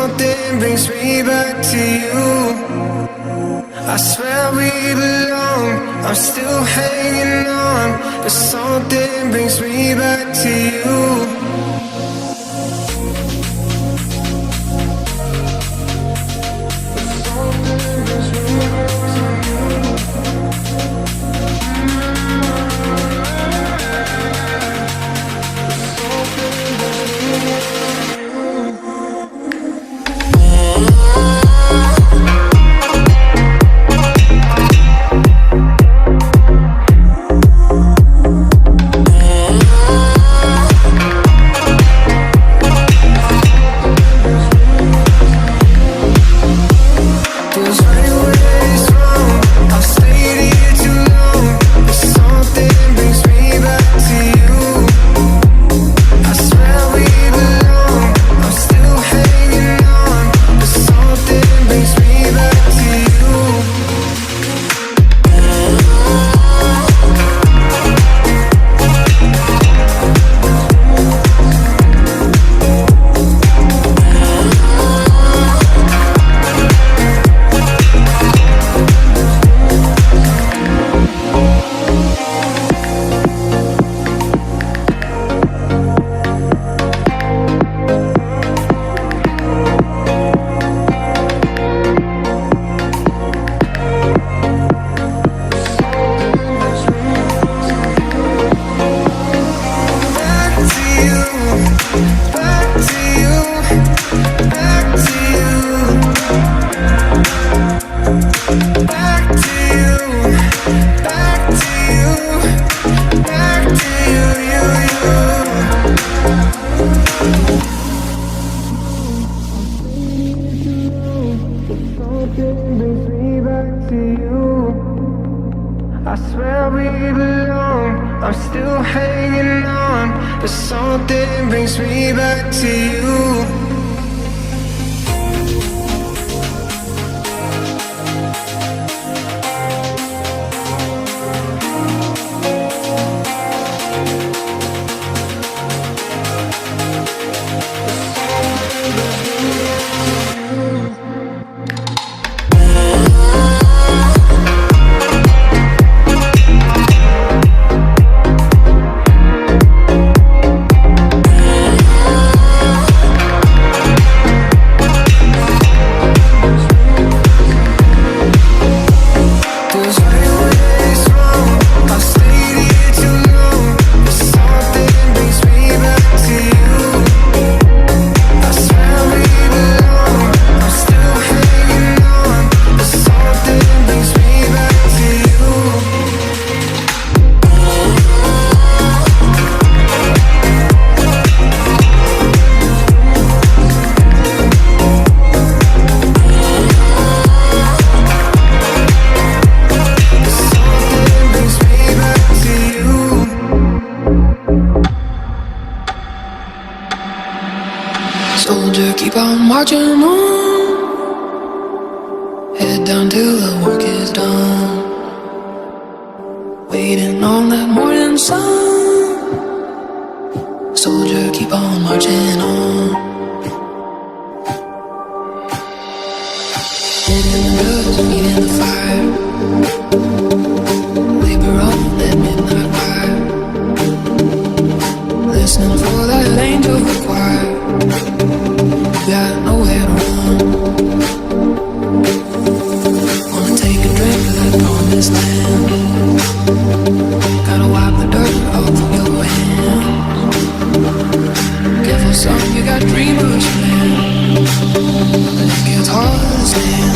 something brings me back to you. I swear we belong, I'm still hanging on, but something brings me back to you. I swear we belong, I'm still hanging on, but something brings me back to you. Soldier, keep on marching on. Head down till the work is done. Waiting on that morning sun. Soldier, keep on marching on. Head in the dust, feet in the fire. Labor on that midnight fire. Listening for that angel choir. Got nowhere to run. Wanna take a drink of that promised land. Gotta wipe the dirt off of your hands. Careful son, you got dreamers planned. It gets hard to stand.